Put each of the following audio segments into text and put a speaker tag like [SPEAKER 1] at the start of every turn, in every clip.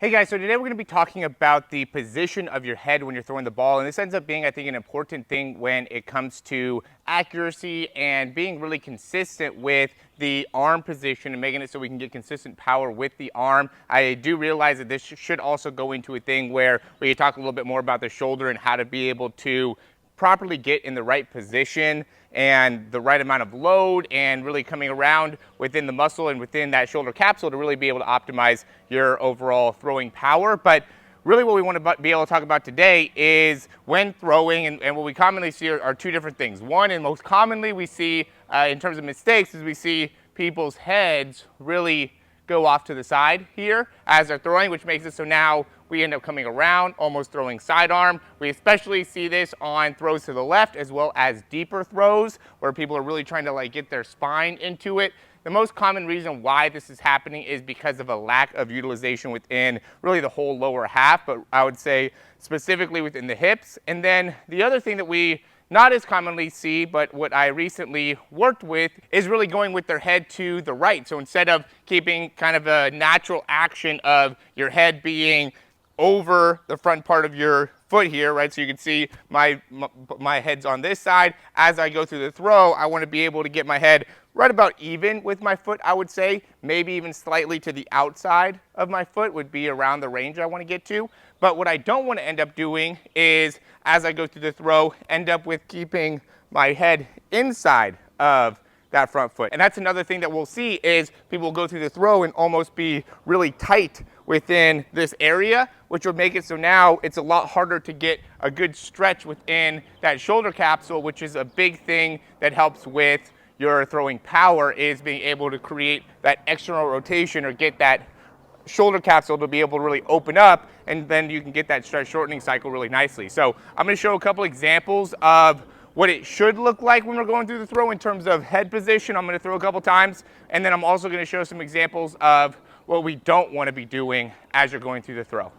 [SPEAKER 1] Hey guys, so today we're going to be talking about the position of your head when you're throwing the ball, and this ends up being, I think, an important thing when it comes to accuracy and being really consistent with the arm position and making it so we can get consistent power with the arm. I do realize that this should also go into a thing where we talk a little bit more about the shoulder and how to be able to properly get in the right position and the right amount of load and really coming around within the muscle and within that shoulder capsule to really be able to optimize your overall throwing power. But really what we want to be able to talk about today is when throwing, and what we commonly see are two different things. One, and most commonly we see in terms of mistakes, is we see people's heads really go off to the side here as they're throwing, which makes it so now we end up coming around, almost throwing sidearm. We especially see this on throws to the left as well as deeper throws where people are really trying to get their spine into it. The most common reason why this is happening is because of a lack of utilization within really the whole lower half, but I would say specifically within the hips. And then the other thing that we not as commonly see, but what I recently worked with, is really going with their head to the right. So instead of keeping kind of a natural action of your head being over the front part of your foot here, right? So you can see my head's on this side. As I go through the throw, I want to be able to get my head right about even with my foot, I would say. Maybe even slightly to the outside of my foot would be around the range I want to get to. But what I don't want to end up doing is, as I go through the throw, end up with keeping my head inside of that front foot. And that's another thing that we'll see is people will go through the throw and almost be really tight within this area, which will make it so now it's a lot harder to get a good stretch within that shoulder capsule, which is a big thing that helps with your throwing power, is being able to create that external rotation or get that shoulder capsule to be able to really open up, and then you can get that stretch shortening cycle really nicely. So I'm going to show a couple examples of what it should look like when we're going through the throw in terms of head position. I'm going to throw a couple times, and then I'm also going to show some examples of what we don't want to be doing as you're going through the throw.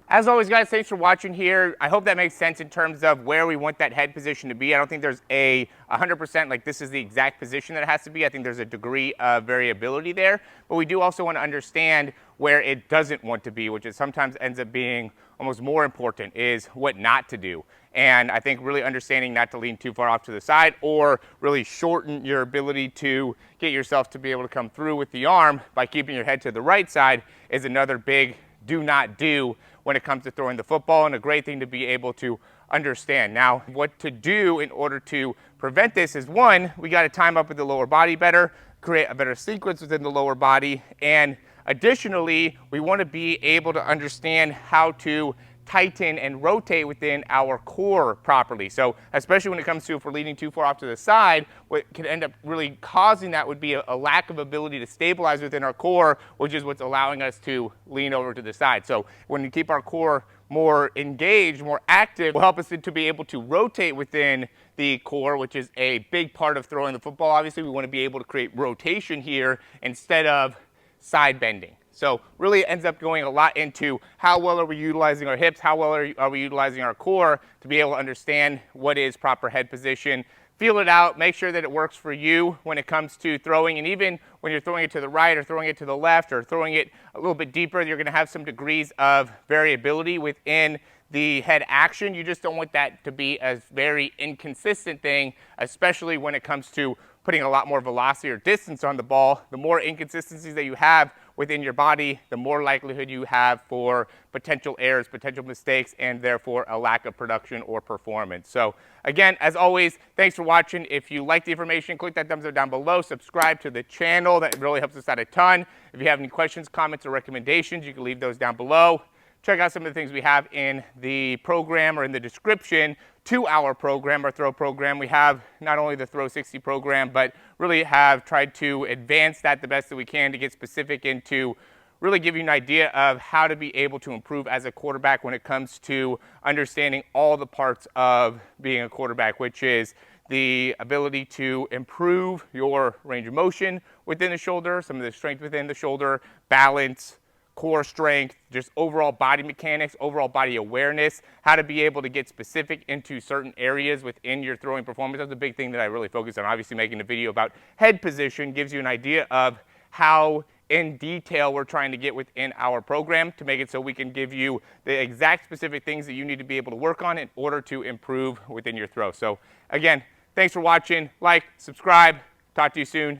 [SPEAKER 1] As always, guys, thanks for watching here. I hope that makes sense in terms of where we want that head position to be. I don't think there's a 100% like this is the exact position that it has to be. I think there's a degree of variability there, but we do also want to understand where it doesn't want to be, which is sometimes ends up being almost more important, is what not to do. And I think really understanding not to lean too far off to the side or really shorten your ability to get yourself to be able to come through with the arm by keeping your head to the right side is another big do not do when it comes to throwing the football, and a great thing to be able to understand. Now, what to do in order to prevent this is, one, we got to time up with the lower body better, create a better sequence within the lower body, and additionally, we want to be able to understand how to tighten and rotate within our core properly. So especially when it comes to if we're leaning too far off to the side, what can end up really causing that would be a lack of ability to stabilize within our core, which is what's allowing us to lean over to the side. So when we keep our core more engaged, more active, will help us to be able to rotate within the core, which is a big part of throwing the football. Obviously, we want to be able to create rotation here instead of side bending. So really it ends up going a lot into how well are we utilizing our hips, how well are we utilizing our core to be able to understand what is proper head position. Feel it out, make sure that it works for you when it comes to throwing, and even when you're throwing it to the right or throwing it to the left or throwing it a little bit deeper, you're going to have some degrees of variability within the head action. You just don't want that to be a very inconsistent thing, especially when it comes to putting a lot more velocity or distance on the ball. The more inconsistencies that you have within your body, the more likelihood you have for potential errors, potential mistakes, and therefore a lack of production or performance. So again, as always, thanks for watching. If you like the information, click that thumbs up down below, subscribe to the channel. That really helps us out a ton. If you have any questions, comments, or recommendations, you can leave those down below. Check out some of the things we have in the program or in the description to our program, our throw program. We have not only the Throw 60 program, but really have tried to advance that the best that we can to get specific into really give you an idea of how to be able to improve as a quarterback when it comes to understanding all the parts of being a quarterback, which is the ability to improve your range of motion within the shoulder, some of the strength within the shoulder, balance, core strength, just overall body mechanics, overall body awareness, how to be able to get specific into certain areas within your throwing performance. That's a big thing that I really focus on. Obviously, making a video about head position gives you an idea of how in detail we're trying to get within our program to make it so we can give you the exact specific things that you need to be able to work on in order to improve within your throw. So again, thanks for watching. Like, subscribe, talk to you soon.